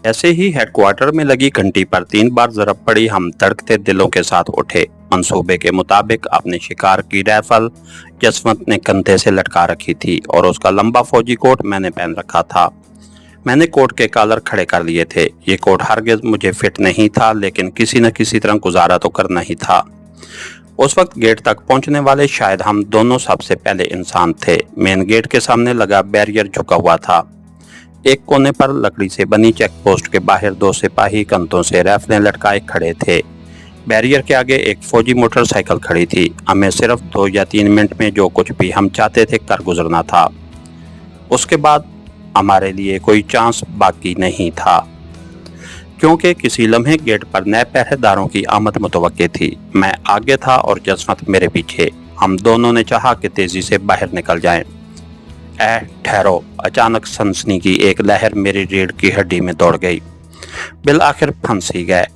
ऐसे ही हेडक्वार्टर में लगी घंटी पर 3 बार जरब पड़ी। हम धड़कते दिलों के साथ उठे। मंसूबे के मुताबिक अपने शिकार की राइफल जसवंत ने कंधे से लटका रखी थी और उसका लंबा फौजी कोट मैंने पहन रखा था। मैंने कोट के कॉलर खड़े कर लिए थे। ये कोट हरगिज मुझे फिट नहीं था, लेकिन किसी न किसी तरह गुजारा तो करना ही था। उस वक्त गेट तक पहुंचने वाले शायद हम दोनों सबसे पहले इंसान थे। मेन गेट के सामने लगा बैरियर झुका हुआ था। एक कोने पर लकड़ी से बनी चेक पोस्ट के बाहर 2 सिपाही कंधों से राइफलें लटकाए खड़े थे। बैरियर के आगे एक फौजी मोटरसाइकिल खड़ी थी। हमें सिर्फ 2 या 3 मिनट में जो कुछ भी हम चाहते थे कर गुजरना था। उसके बाद हमारे लिए कोई चांस बाकी नहीं था, क्योंकि किसी लम्हे गेट पर नए पहरेदारों की आमद मुतवक्के थी। मैं आगे था और जसवंत मेरे पीछे। हम दोनों ने चाहा कि तेजी से बाहर निकल जाएं। ठहरो! अचानक सनसनी की एक लहर मेरी रीढ़ की हड्डी में दौड़ गई। बिल आखिर फंस ही गए।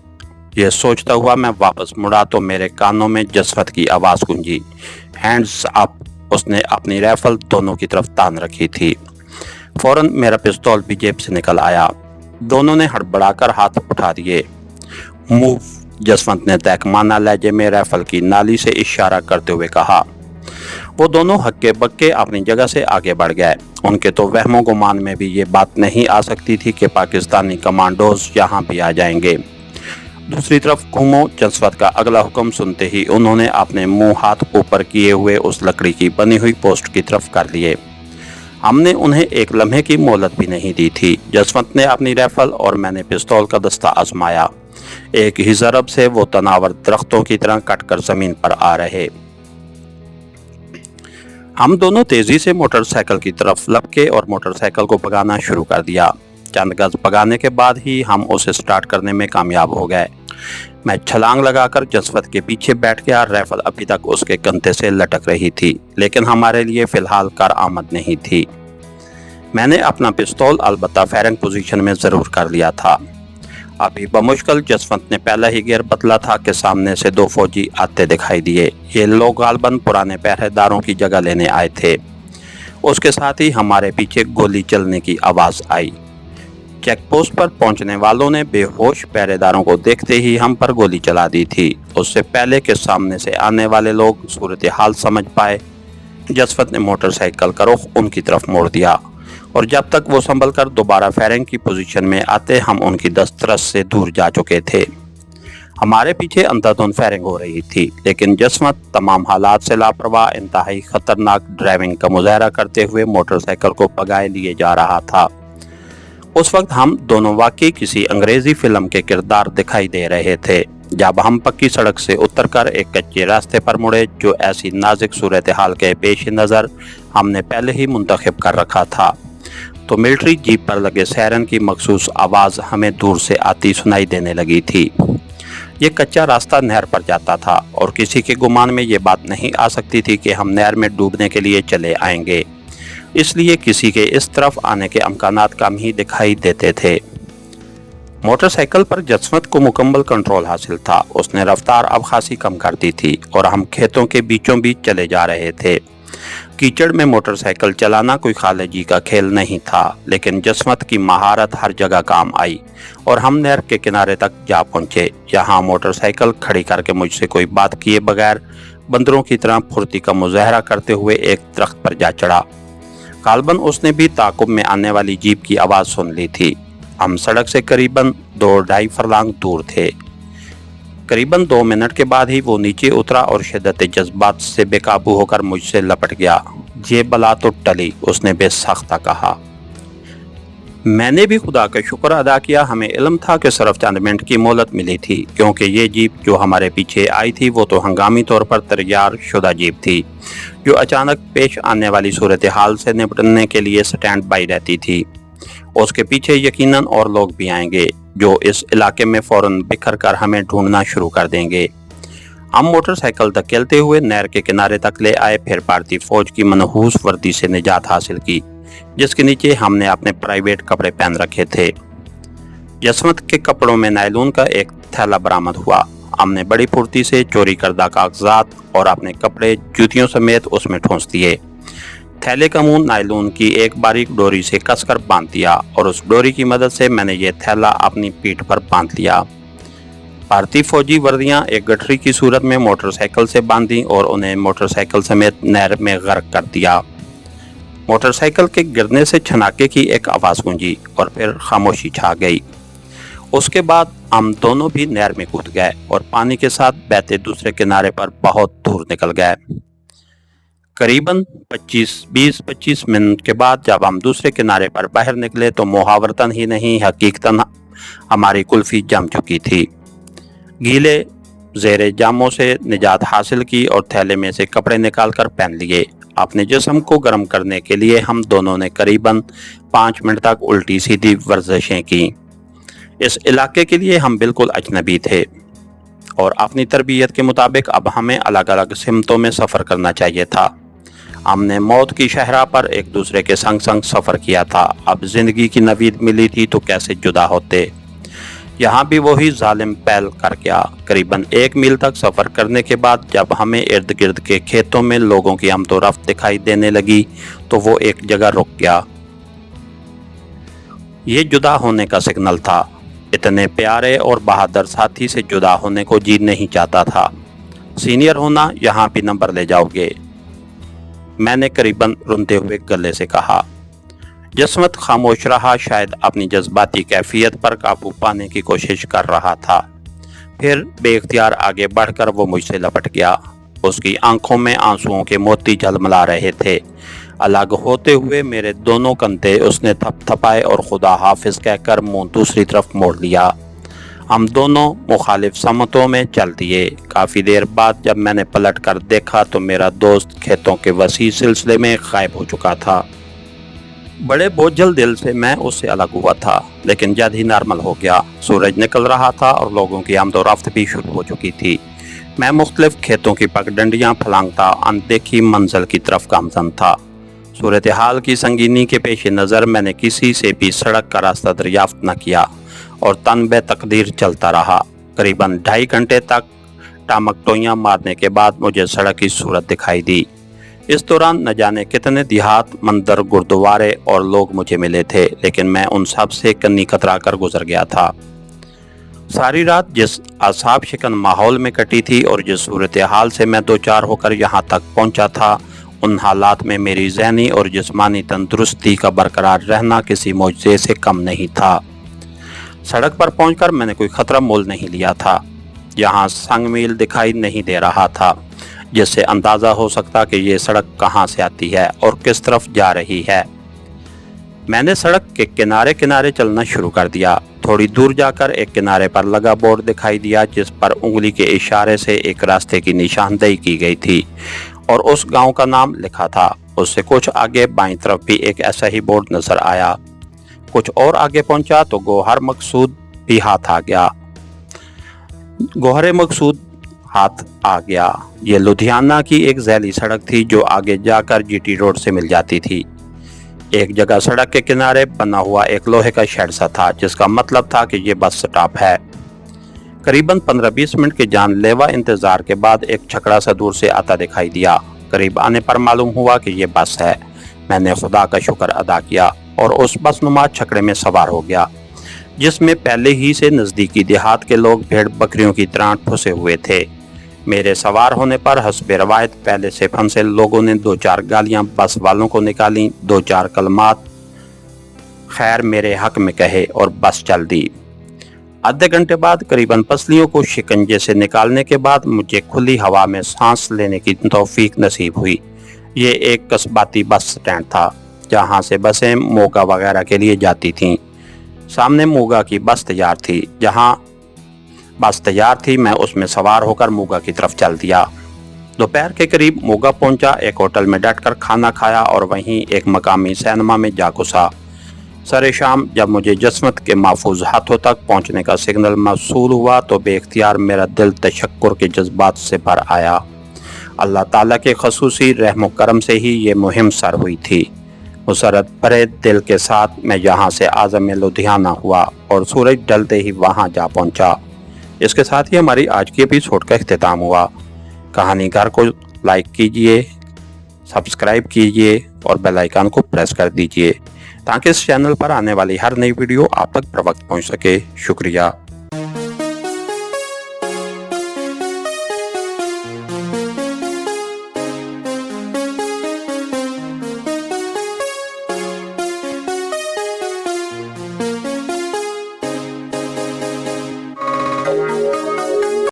ये सोचता हुआ मैं वापस मुड़ा तो मेरे कानों में जसवंत की आवाज़ गूंजी, हैंड्स अप। उसने अपनी राइफल दोनों की तरफ तान रखी थी। फौरन मेरा पिस्तौल भी जेब से निकल आया। दोनों ने हड़बड़ाकर हाथ उठा दिए। मूव! जसवंत ने तहकमाना लहजे में राइफल की नाली से इशारा करते हुए कहा। वो दोनों हक्के बक्के अपनी जगह से आगे बढ़ गए। उनके तो वहमो गुमान में भी ये बात नहीं आ सकती थी कि पाकिस्तानी कमांडोज यहाँ भी आ जाएंगे। दूसरी तरफ घूमो! जसवंत का अगला हुक्म सुनते ही उन्होंने अपने मुंह हाथ ऊपर किए हुए उस लकड़ी की बनी हुई पोस्ट की तरफ कर लिए। हमने उन्हें एक लम्हे की मोहलत भी नहीं दी थी। जसवंत ने अपनी राइफल और मैंने पिस्तौल का दस्ता आजमाया। एक ही जरब से वो तनावर दरख्तों की तरह कटकर जमीन पर आ रहे। हम दोनों तेजी से मोटरसाइकिल की तरफ लपके और मोटरसाइकिल को भगाना शुरू कर दिया। चंद गज भगाने के बाद ही हम उसे स्टार्ट करने में कामयाब हो गए। मैं छलांग लगाकर जसवंत के पीछे बैठ गया। राइफल अभी तक उसके कंधे से लटक रही थी, लेकिन हमारे लिए फिलहाल कारआमद नहीं थी। मैंने अपना पिस्तौल अलबत्ता फायरिंग पोजीशन में जरूर कर लिया था। अभी बमुश्किल जसवंत ने पहला ही गियर बदला था कि सामने से 2 फौजी आते दिखाई दिए। ये लोग गालबन पुराने पहरेदारों की जगह लेने आए थे। उसके साथ ही हमारे पीछे गोली चलने की आवाज़ आई। चेक पोस्ट पर पहुंचने वालों ने बेहोश पहरेदारों को देखते ही हम पर गोली चला दी थी। उससे पहले कि सामने से आने वाले लोग सूरत हाल समझ पाए, जसवंत ने मोटरसाइकिल का रुख उनकी तरफ मोड़ दिया और जब तक वो संभल कर दोबारा फायरिंग की पोजीशन में आते, हम उनकी दस्तरस से दूर जा चुके थे। हमारे पीछे अंधाधुंध फायरिंग हो रही थी, लेकिन जसवंत तमाम हालात से लापरवाह इंतहाई खतरनाक ड्राइविंग का मुजाहरा करते हुए मोटरसाइकिल को भगाए लिए जा रहा था। उस वक्त हम दोनों वाकई किसी अंग्रेजी फिल्म के किरदार दिखाई दे रहे थे। जब हम पक्की सड़क से उतरकर एक कच्चे रास्ते पर मुड़े, जो ऐसी नाजुक सूरत हाल के पेश नज़र हमने पहले ही मुंतखब कर रखा था, तो मिलिट्री जीप पर लगे सायरन की मखसूस आवाज़ हमें दूर से आती सुनाई देने लगी थी। ये कच्चा रास्ता नहर पर जाता था और किसी के गुमान में ये बात नहीं आ सकती थी कि हम नहर में डूबने के लिए चले आएंगे। इसलिए किसी के इस तरफ आने के अमकानात कम ही दिखाई देते थे। मोटरसाइकिल पर जसवंत को मुकम्मल कंट्रोल हासिल था। उसने रफ्तार अब खासी कम कर दी थी और हम खेतों के बीचों बीच चले जा रहे थे। कीचड़ में मोटरसाइकिल चलाना कोई खालिजी का खेल नहीं था, लेकिन जसवंत की महारत हर जगह काम आई और हम नहर के किनारे तक जा पहुंचे। यहाँ मोटरसाइकिल खड़ी करके मुझसे कोई बात किए बगैर बंदरों की तरह फुर्ती का मुजाहरा करते हुए एक दरख्त पर जा चढ़ा। गालबन उसने भी ताकुब में आने वाली जीप की आवाज़ सुन ली थी। हम सड़क से करीबन 2-2.5 फरलांग दूर थे। करीबन 2 मिनट के बाद ही वो नीचे उतरा और शिद्दत जज्बात से बेकाबू होकर मुझसे लपट गया। ये बला तो टली, उसने बेसख्ता कहा। मैंने भी खुदा का शुक्र अदा किया। हमें इल्म था कि सिर्फ चंद मिनट की मोहलत मिली थी, क्योंकि ये जीप जो हमारे पीछे आई थी वो तो हंगामी तौर पर तैयार शुदा जीप थी, जो अचानक पेश आने वाली सूरत हाल से निपटने के लिए स्टैंड बाई रहती थी। उसके पीछे यकीनन और लोग भी आएंगे, जो इस इलाके में फौरन बिखर कर हमें ढूंढना शुरू कर देंगे। हम मोटरसाइकिल धकेलते हुए नहर के किनारे तक ले आए, फिर भारतीय फौज की मनहूस वर्दी से निजात हासिल की, जिसके नीचे हमने अपने प्राइवेट कपड़े पहन रखे थे। जसवंत के कपड़ों में नायलून का एक थैला बरामद हुआ। हमने बड़ी फुर्ती से चोरी करदा कागजात और अपने कपड़े जूतियों समेत उसमें ठूंस दिए। थैले का मुंह नायलॉन की एक बारीक डोरी से कसकर बांध दिया और उस डोरी की मदद से मैंने ये थैला अपनी पीठ पर बांध लिया। भारतीय फौजी वर्दियां एक गठरी की सूरत में मोटरसाइकिल से बांधी और उन्हें मोटरसाइकिल समेत नहर में गर्क कर दिया। मोटरसाइकिल के गिरने से छनाके की एक आवाज़ गूंजी और फिर खामोशी छा गई। उसके बाद हम दोनों भी नहर में कूद गए और पानी के साथ बहते दूसरे किनारे पर बहुत दूर निकल गए। करीबन 20-25 मिनट के बाद जब हम दूसरे किनारे पर बाहर निकले तो मुहावरतन ही नहीं हकीकतन हमारी कुल्फी जम चुकी थी। गीले ज़ेरे जामों से निजात हासिल की और थैले में से कपड़े निकालकर पहन लिए। अपने जिस्म को गर्म करने के लिए हम दोनों ने करीबन 5 मिनट तक उल्टी सीधी वर्जिशें की। इस इलाके के लिए हम बिल्कुल अजनबी थे और अपनी तरबियत के मुताबिक अब हमें अलग अलग सिमतों में सफ़र करना चाहिए था। हमने मौत की शहरा पर एक दूसरे के संग संग सफ़र किया था। अब ज़िंदगी की नवीद मिली थी तो कैसे जुदा होते। यहाँ भी वही जालिम पहल कर गया। करीबन 1 मील तक सफ़र करने के बाद जब हमें इर्द गिर्द के खेतों में लोगों की आमदोरफ्त दिखाई देने लगी तो वो एक जगह रुक गया। ये जुदा होने का सिग्नल था। इतने प्यारे और बहादुर साथी से जुदा होने को जी नहीं चाहता था। सीनियर होना यहाँ भी नंबर ले जाओगे, मैंने करीबन रोते हुए गले से कहा। जिस्मत खामोश रहा, शायद अपनी जज्बाती कैफियत पर काबू पाने की कोशिश कर रहा था। फिर बेख्तियार आगे बढ़कर वो मुझसे लपट गया। उसकी आंखों में आंसुओं के मोती झलमला रहे थे। अलग होते हुए मेरे दोनों कंधे उसने थपथपाए और खुदा हाफिज कहकर मुंह दूसरी तरफ मोड़ लिया। हम दोनों मुखालिफ समतों में चल दिए। काफ़ी देर बाद जब मैंने पलट कर देखा तो मेरा दोस्त खेतों के वसी सिलसिले में गायब हो चुका था। बड़े बोझल दिल से मैं उससे अलग हुआ था, लेकिन जल्द ही नॉर्मल हो गया। सूरज निकल रहा था और लोगों की आमदोरफ्त भी शुरू हो चुकी थी। मैं मुख्तलिफ खेतों की पगडंडियाँ फलांगता अनदेखी मंजिल की तरफ गामजन था। सूरत हाल की संगीनी के पेश नज़र मैंने किसी से भी सड़क का रास्ता दरियाफ्त न किया और तन बे तकदीर चलता रहा। करीबन 2.5 घंटे तक टामक टोइयाँ मारने के बाद मुझे सड़क की सूरत दिखाई दी। इस दौरान न जाने कितने देहात, मंदिर, गुरुद्वारे और लोग मुझे मिले थे, लेकिन मैं उन सब से कन्नी कतरा कर गुजर गया था। सारी रात जिस आसाब शिकन माहौल में कटी थी और जिस सूरत हाल से मैं 2-4 होकर यहाँ तक पहुँचा था, उन हालात में मेरी ज़हनी और जिस्मानी तंदुरुस्ती का बरकरार रहना किसी मोजज़े से कम नहीं था। सड़क पर पहुंचकर मैंने कोई खतरा मोल नहीं लिया था। यहाँ संग मील दिखाई नहीं दे रहा था, जिससे अंदाज़ा हो सकता कि ये सड़क कहाँ से आती है और किस तरफ जा रही है। मैंने सड़क के किनारे किनारे चलना शुरू कर दिया। थोड़ी दूर जाकर एक किनारे पर लगा बोर्ड दिखाई दिया जिस पर उंगली के इशारे से एक रास्ते की निशानदेही की गई थी और उस गांव का नाम लिखा था। उससे कुछ आगे बाईं तरफ भी एक ऐसा ही बोर्ड नजर आया। कुछ और आगे पहुंचा तो गौहर मकसूद भी हाथ आ गया। गौहर मकसूद हाथ आ गया। ये लुधियाना की एक झैली सड़क थी जो आगे जाकर जीटी रोड से मिल जाती थी। एक जगह सड़क के किनारे बना हुआ एक लोहे का शेड सा था, जिसका मतलब था कि ये बस स्टॉप है। करीबन 15-20 मिनट के जानलेवा इंतजार के बाद एक छकड़ा सा दूर से आता दिखाई दिया। करीब आने पर मालूम हुआ कि ये बस है। मैंने खुदा का शुक्र अदा किया और उस बसनुमा छकड़े में सवार हो गया, जिसमें पहले ही से नज़दीकी देहात के लोग भेड़ बकरियों की तरह ठुसे हुए थे। मेरे सवार होने पर हस्बे रवायत पहले से फंसे लोगों ने 2-4 गालियां बस वालों को निकाली, 2-4 कलमात खैर मेरे हक में कहे और बस चल दी। आधे घंटे बाद करीबन पसलियों को शिकंजे से निकालने के बाद मुझे खुली हवा में सांस लेने की तौफीक नसीब हुई। ये एक कस्बाती बस स्टैंड था जहाँ से बसें मोगा वगैरह के लिए जाती थीं। सामने मोगा की बस तैयार थी। जहाँ बस तैयार थी मैं उसमें सवार होकर मोगा की तरफ चल दिया। दोपहर के करीब मोगा पहुंचा, एक होटल में डटकर खाना खाया और वहीं एक मकामी सिनेमा में जा घुसा। सरे शाम जब मुझे जिस्मत के महफूज हाथों तक पहुंचने का सिग्नल मौसूल हुआ तो बेख्तियार मेरा दिल तशक्कुर के जज्बात से भर आया। अल्लाह ताला के खसूसी रहम करम से ही ये मुहिम सर हुई थी। मुसरत भरे दिल के साथ मैं यहाँ से आज़म लुधियाना हुआ और सूरज ढलते ही वहाँ जा पहुँचा। इसके साथ ही हमारी आज की एपिसोड का इख्तिताम हुआ। कहानीकार को लाइक कीजिए, सब्सक्राइब कीजिए और बेल आइकन को प्रेस कर दीजिए ताकि इस चैनल पर आने वाली हर नई वीडियो आप तक बर वक्त पहुंच सके। शुक्रिया।